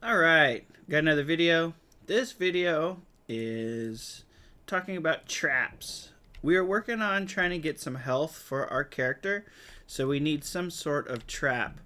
Alright, got another video. This video is talking about traps. We are working on trying to get some health for our character, so we need some sort of trap.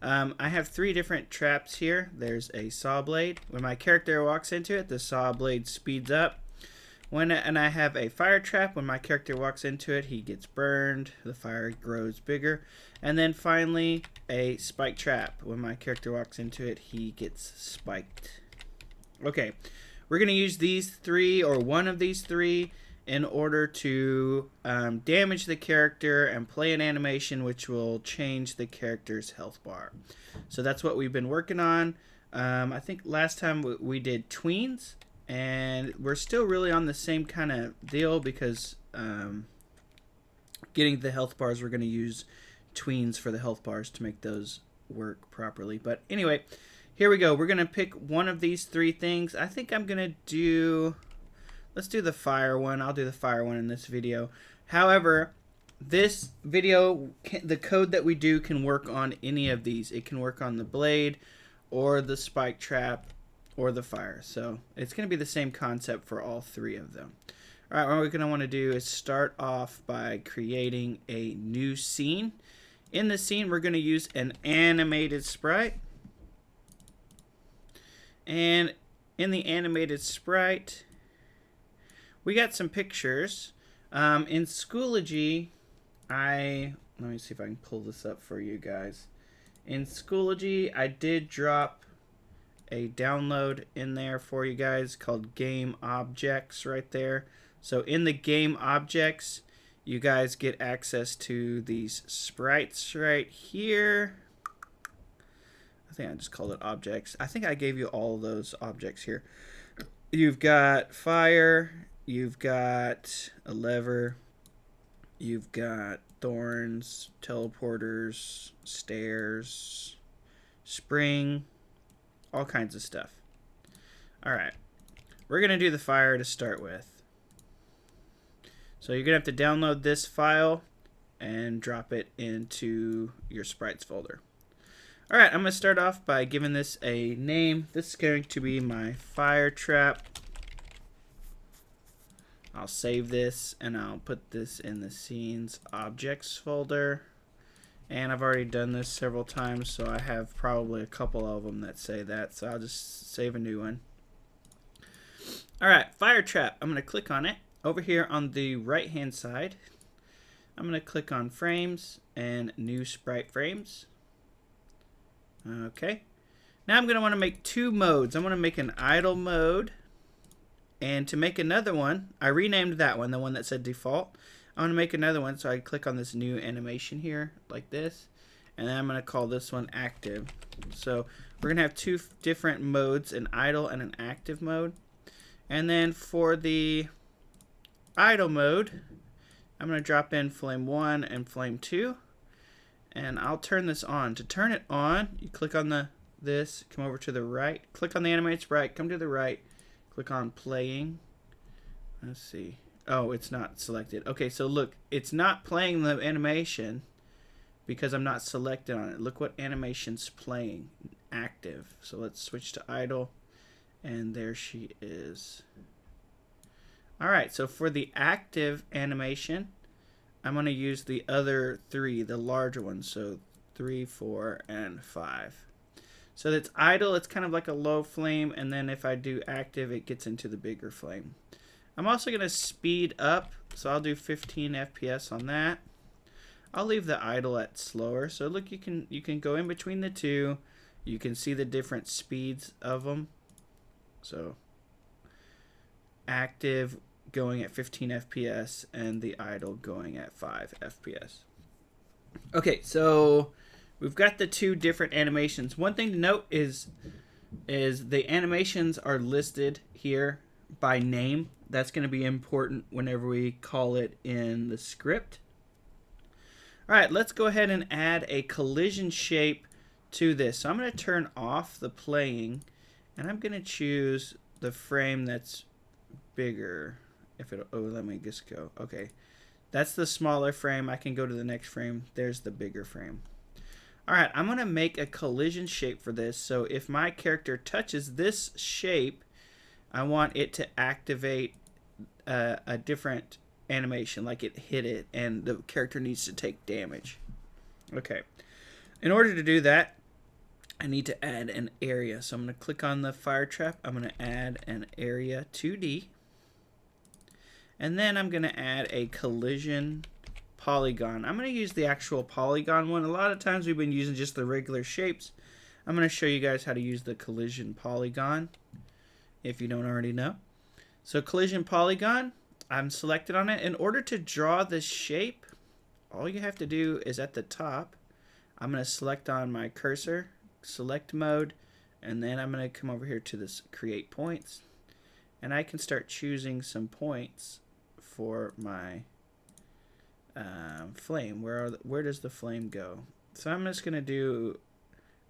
I have three different traps here. There's a saw blade. When my character walks into it, the saw blade speeds up. And I have a fire trap. When my character walks into it, he gets burned. The fire grows bigger. And then finally, a spike trap. When my character walks into it, he gets spiked. Okay, we're going to use these three, or one of these three, in order to damage the character and play an animation which will change the character's health bar. So that's what we've been working on. I think last time we did tweens, and we're still really on the same kind of deal because getting the health bars, we're going to use tweens for the health bars to make those work properly. But anyway, here we go. We're going to pick one of these three things. I think I'm going to do... Let's do the fire one. I'll do the fire one in this video. However, this video, the code that we do can work on any of these. It can work on the blade or the spike trap or the fire. So it's going to be the same concept for all three of them. All right, what we're going to want to do is start off by creating a new scene. In the scene, we're going to use an animated sprite. And in the animated sprite, we got some pictures. In Schoology, let me see if I can pull this up for you guys. In Schoology, I did drop a download in there for you guys called Game Objects right there. So in the Game Objects, you guys get access to these sprites right here. I think I just called it objects. I think I gave you all those objects here. You've got fire, you've got a lever, you've got thorns, teleporters, stairs, spring, all kinds of stuff. Alright, we're going to do the fire to start with. So you're going to have to download this file and drop it into your sprites folder. Alright, I'm going to start off by giving this a name. This is going to be my fire trap. I'll save this and I'll put this in the scenes objects folder. And I've already done this several times, so I have probably a couple of them that say that. So I'll just save a new one. Alright, fire trap. I'm going to click on it. Over here on the right hand side, I'm going to click on frames and new sprite frames. Okay. Now I'm going to want to make two modes. I'm going to make an idle mode. And to make another one, I renamed that one, the one that said default. I'm going to make another one, so I click on this new animation here, like this. And then I'm going to call this one active. So we're going to have two different modes, an idle and an active mode. And then for the idle mode, I'm going to drop in flame 1 and flame 2. And I'll turn this on. To turn it on, you click on this, come over to the right, click on the animated sprite, come to the right, click on playing. Let's see. Oh, it's not selected. Okay, so look, it's not playing the animation because I'm not selected on it. Look what animation's playing. Active. So let's switch to idle. And there she is. Alright, so for the active animation, I'm going to use the other three, the larger ones. So 3, 4, and 5. So that's idle, it's kind of like a low flame, and then if I do active, it gets into the bigger flame. I'm also going to speed up, so I'll do 15 FPS on that. I'll leave the idle at slower. So look, you can go in between the two. You can see the different speeds of them. So active going at 15 FPS and the idle going at 5 FPS. Okay, so we've got the two different animations. One thing to note is the animations are listed here by name. That's going to be important whenever we call it in the script. Alright, let's go ahead and add a collision shape to this. So I'm going to turn off the playing, and I'm going to choose the frame that's bigger. Let me just go. Okay, that's the smaller frame. I can go to the next frame. There's the bigger frame. Alright, I'm going to make a collision shape for this. So if my character touches this shape, I want it to activate a different animation, like it hit it and the character needs to take damage. Okay. In order to do that, I need to add an area. So I'm going to click on the fire trap. I'm going to add an area 2D. And then I'm going to add a collision polygon. I'm going to use the actual polygon one. A lot of times we've been using just the regular shapes. I'm going to show you guys how to use the collision polygon if you don't already know. So collision polygon, I'm selected on it. In order to draw this shape, all you have to do is at the top, I'm going to select on my cursor, select mode, and then I'm going to come over here to this create points, and I can start choosing some points for my flame. Where does the flame go? So I'm just going to do,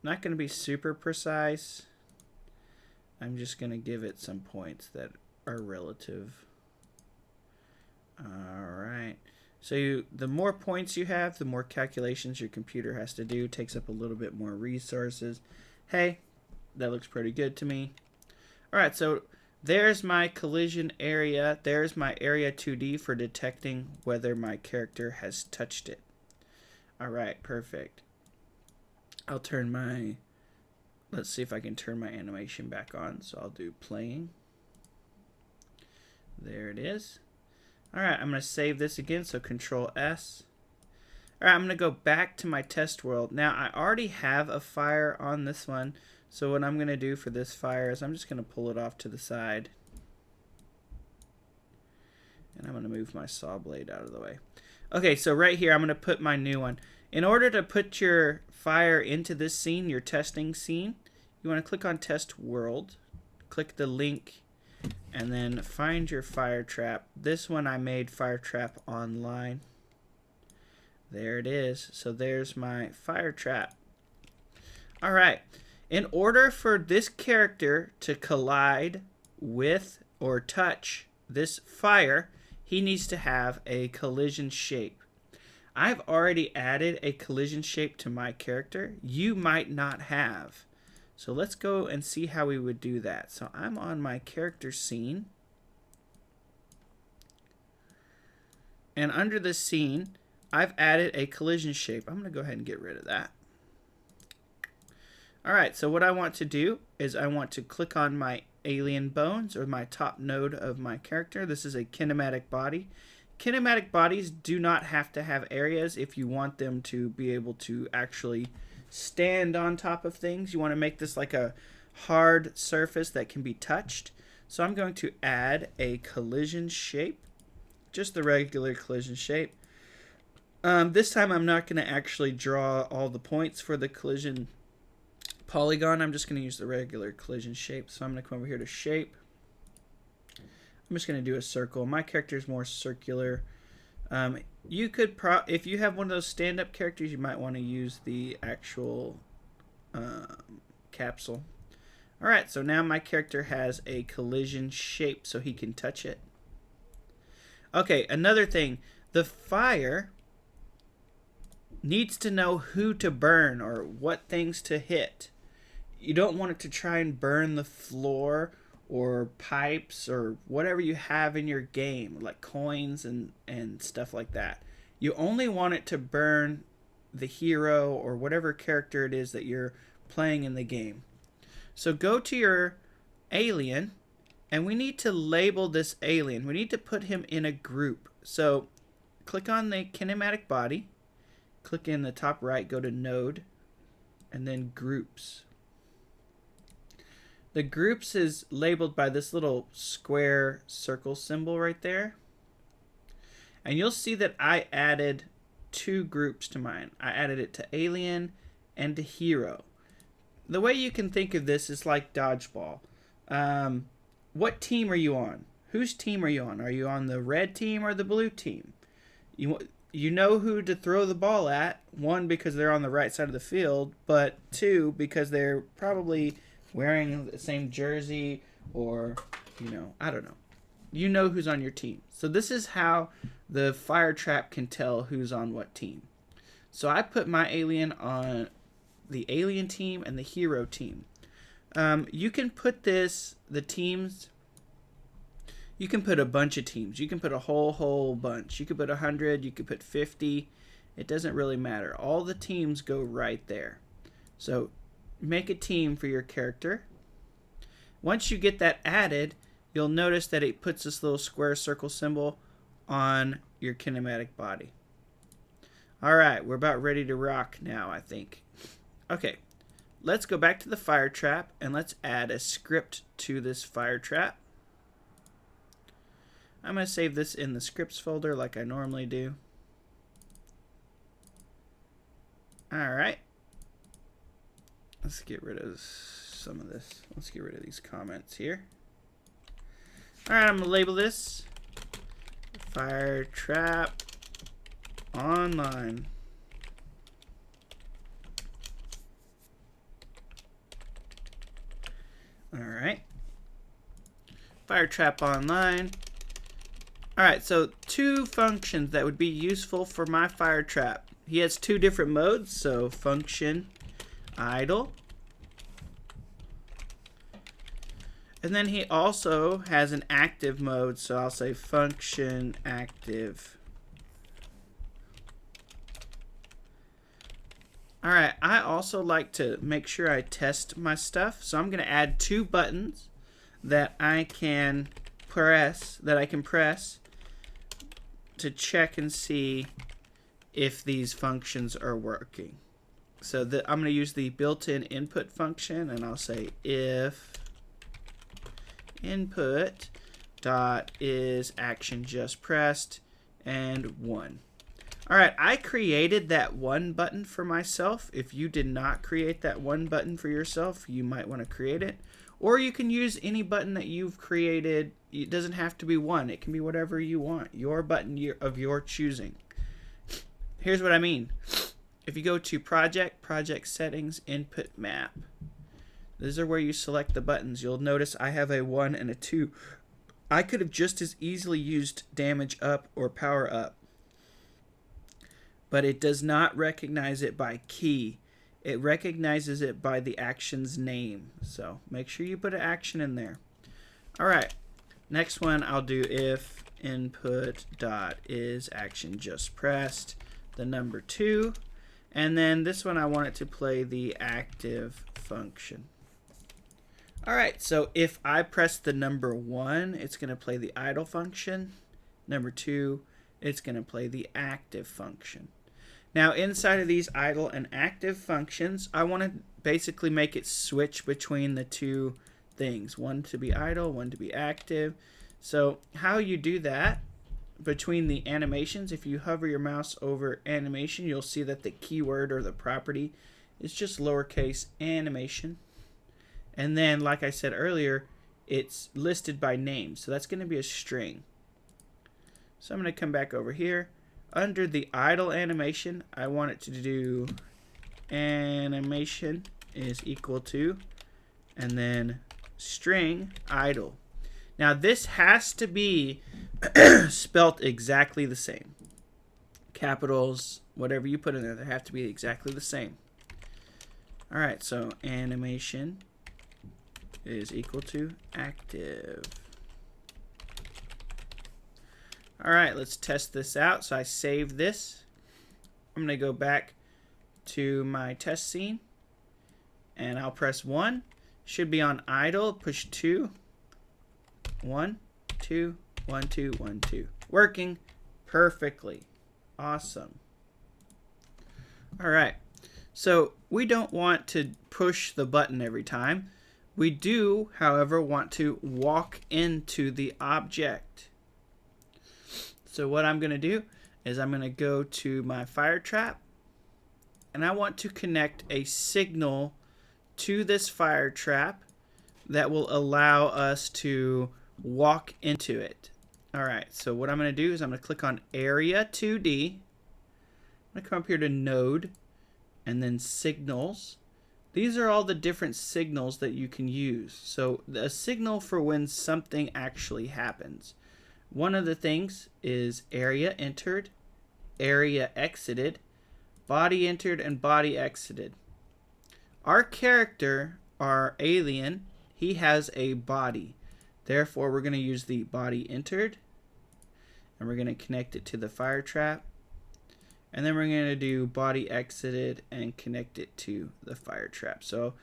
not going to be super precise. I'm just going to give it some points that are relative. Alright, so the more points you have, the more calculations your computer has to do. It takes up a little bit more resources. Hey, that looks pretty good to me. Alright, so there's my collision area. There's my area 2D for detecting whether my character has touched it. Alright, perfect. I'll turn my, let's see if I can turn my animation back on. So I'll do playing. There it is. Alright, I'm going to save this again, so Control S. Alright, I'm going to go back to my test world. Now, I already have a fire on this one, so what I'm going to do for this fire is I'm just going to pull it off to the side. And I'm going to move my saw blade out of the way. Okay, so right here, I'm going to put my new one. In order to put your fire into this scene, your testing scene, you want to click on Test World, click the link, and then find your fire trap. This one I made fire trap online. There it is. So there's my fire trap. Alright, in order for this character to collide with or touch this fire, he needs to have a collision shape. I've already added a collision shape to my character. You might not have. So let's go and see how we would do that. So I'm on my character scene. And under the scene, I've added a collision shape. I'm going to go ahead and get rid of that. Alright, so what I want to do is I want to click on my alien bones, or my top node of my character. This is a kinematic body. Kinematic bodies do not have to have areas if you want them to be able to actually stand on top of things. You want to make this like a hard surface that can be touched. So I'm going to add a collision shape, just the regular collision shape. This time I'm not going to actually draw all the points for the collision polygon. I'm just going to use the regular collision shape. So I'm going to come over here to shape. I'm just going to do a circle. My character is more circular. You could if you have one of those stand-up characters, you might want to use the actual capsule. Alright, so now my character has a collision shape so he can touch it. Okay, another thing. The fire needs to know who to burn or what things to hit. You don't want it to try and burn the floor or pipes or whatever you have in your game, like coins and stuff like that. You only want it to burn the hero or whatever character it is that you're playing in the game. So go to your alien, and we need to label this alien. We need to put him in a group. So click on the kinematic body, click in the top right, go to node, and then groups. The groups is labeled by this little square circle symbol right there. And you'll see that I added 2 groups to mine. I added it to alien and to hero. The way you can think of this is like dodgeball. What team are you on? Whose team are you on? Are you on the red team or the blue team? You know who to throw the ball at. 1, because they're on the right side of the field, but 2, because they're probably wearing the same jersey, or, I don't know. You know who's on your team. So this is how the fire trap can tell who's on what team. So I put my alien on the alien team and the hero team. You can put the teams, you can put a bunch of teams. You can put a whole bunch. You could put 100, you could put 50. It doesn't really matter. All the teams go right there. So make a team for your character. Once you get that added, you'll notice that it puts this little square circle symbol on your kinematic body. Alright, we're about ready to rock now, I think. Okay, let's go back to the fire trap and let's add a script to this fire trap. I'm going to save this in the scripts folder like I normally do. Alright. Let's get rid of some of this. Let's get rid of these comments here. Alright, I'm going to label this Fire Trap Online. Alright. Fire Trap Online. Alright, so two functions that would be useful for my fire trap. He has two different modes, so function idle. And then he also has an active mode, so I'll say function active. Alright, I also like to make sure I test my stuff, so I'm going to add two buttons that I can press, to check and see if these functions are working. So I'm going to use the built-in input function, and I'll say if input dot is action just pressed and 1. Alright, I created that 1 button for myself. If you did not create that 1 button for yourself, you might want to create it. Or you can use any button that you've created. It doesn't have to be 1. It can be whatever you want. Your button of your choosing. Here's what I mean. If you go to Project Settings, Input Map. These are where you select the buttons. You'll notice I have a 1 and a 2. I could have just as easily used damage up or power up. But it does not recognize it by key. It recognizes it by the action's name. So make sure you put an action in there. Alright, next one I'll do if input dot is action just pressed, the number 2. And then this one I want it to play the active function. Alright, so if I press the number 1, it's going to play the idle function. Number 2, it's going to play the active function. Now inside of these idle and active functions, I want to basically make it switch between the two things. One to be idle, one to be active. So how you do that between the animations, if you hover your mouse over animation, you'll see that the keyword or the property is just lowercase animation. And then, like I said earlier, it's listed by name. So that's going to be a string. So I'm going to come back over here. Under the idle animation, I want it to do animation is equal to, and then string idle. Now this has to be spelt exactly the same. Capitals, whatever you put in there, they have to be exactly the same. Alright, so animation is equal to active. Alright, let's test this out. So I save this. I'm going to go back to my test scene. And I'll press 1. Should be on idle. Push 2. 1, 2, 1, 2, 1, 2. Working perfectly. Awesome. Alright, so we don't want to push the button every time. We do, however, want to walk into the object. So what I'm going to do is I'm going to go to my fire trap, and I want to connect a signal to this fire trap that will allow us to walk into it. Alright, so what I'm going to do is I'm going to click on Area 2D. I'm going to come up here to Node, and then Signals. These are all the different signals that you can use. So a signal for when something actually happens. One of the things is area entered, area exited, body entered, and body exited. our character, our alien, he has a body. Therefore, we're going to use the body entered, and we're going to connect it to the fire trap. And then we're going to do body exited and connect it to the fire trap. So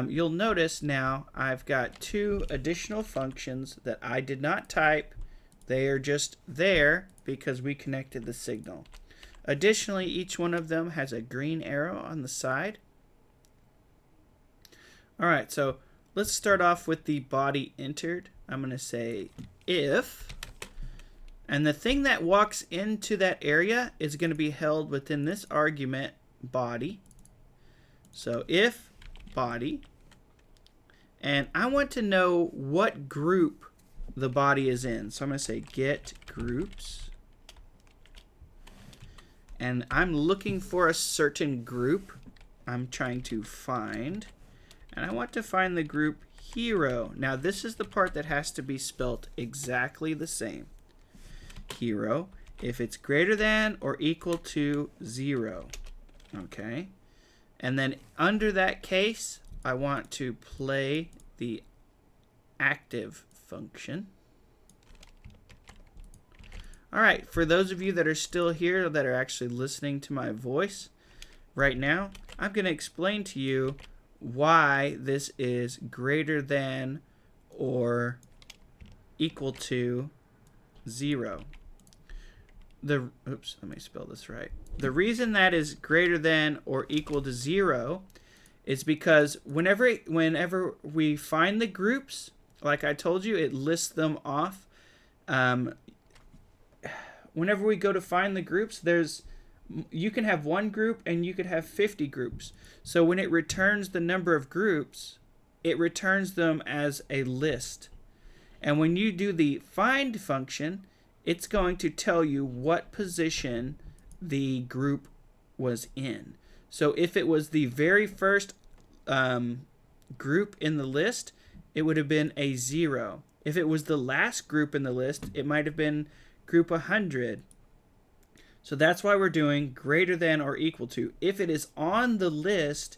you'll notice now I've got 2 additional functions that I did not type. They are just there because we connected the signal. Additionally, each one of them has a green arrow on the side. All right, so let's start off with the body entered. I'm going to say if, and the thing that walks into that area is going to be held within this argument body. So if body, and I want to know what group the body is in. So I'm going to say get groups, and I'm looking for a certain group I'm trying to find, and I want to find the group hero. Now this is the part that has to be spelt exactly the same. Hero, if it's greater than or equal to 0. Okay, and then under that case I want to play the active function. Alright, for those of you that are still here, that are actually listening to my voice right now, I'm going to explain to you why this is greater than or equal to 0. Oops, let me spell this right. The reason that is greater than or equal to 0 is because whenever we find the groups, like I told you, it lists them off. Whenever we go to find the groups, you can have 1 group and you could have 50 groups. So when it returns the number of groups, it returns them as a list. And when you do the find function, it's going to tell you what position the group was in. So if it was the very first group in the list, it would have been a 0. If it was the last group in the list, it might have been group 100. So that's why we're doing greater than or equal to. If it is on the list,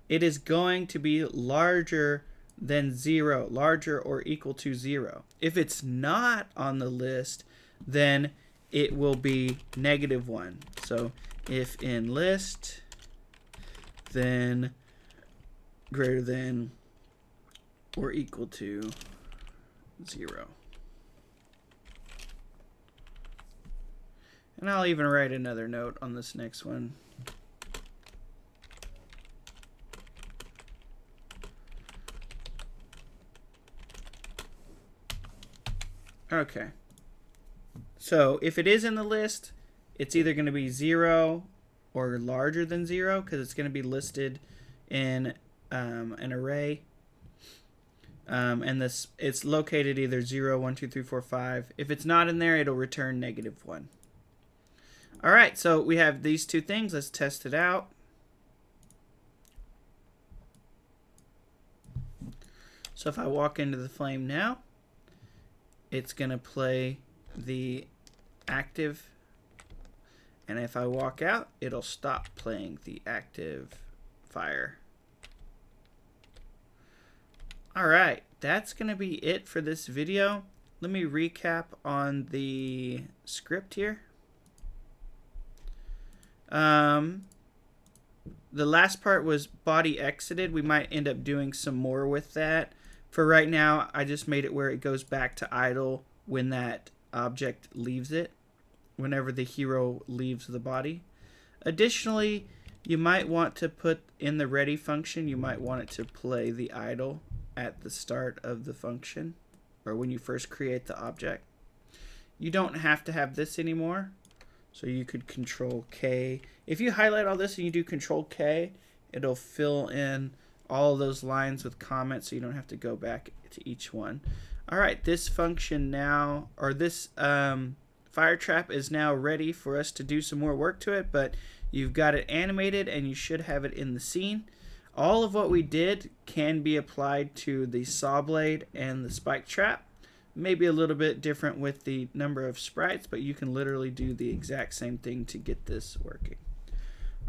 it is going to be larger than 0, larger or equal to 0. If it's not on the list, then it will be -1. So if in list, then greater than or equal to 0. And I'll even write another note on this next one. Okay. So if it is in the list, it's either going to be 0 or larger than 0 because it's going to be listed in an array. And it's located either 0, 1, 2, 3, 4, 5. If it's not in there, it'll return -1. All right, so we have these 2 things. Let's test it out. So if I walk into the flame now, it's going to play the active, and if I walk out, it'll stop playing the active fire. All right, that's going to be it for this video. Let me recap on the script here. The last part was body exited. We might end up doing some more with that. For right now, I just made it where it goes back to idle when that object leaves it, whenever the hero leaves the body. Additionally, you might want to put in the ready function, you might want it to play the idle at the start of the function, or when you first create the object. You don't have to have this anymore, so you could Control K. If you highlight all this and you do Control K, it'll fill in all those lines with comments, so you don't have to go back to each one. All right, this function now, or this fire trap is now ready for us to do some more work to it, but you've got it animated and you should have it in the scene. All of what we did can be applied to the saw blade and the spike trap. Maybe a little bit different with the number of sprites, but you can literally do the exact same thing to get this working.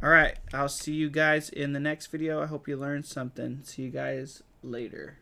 Alright, I'll see you guys in the next video. I hope you learned something. See you guys later.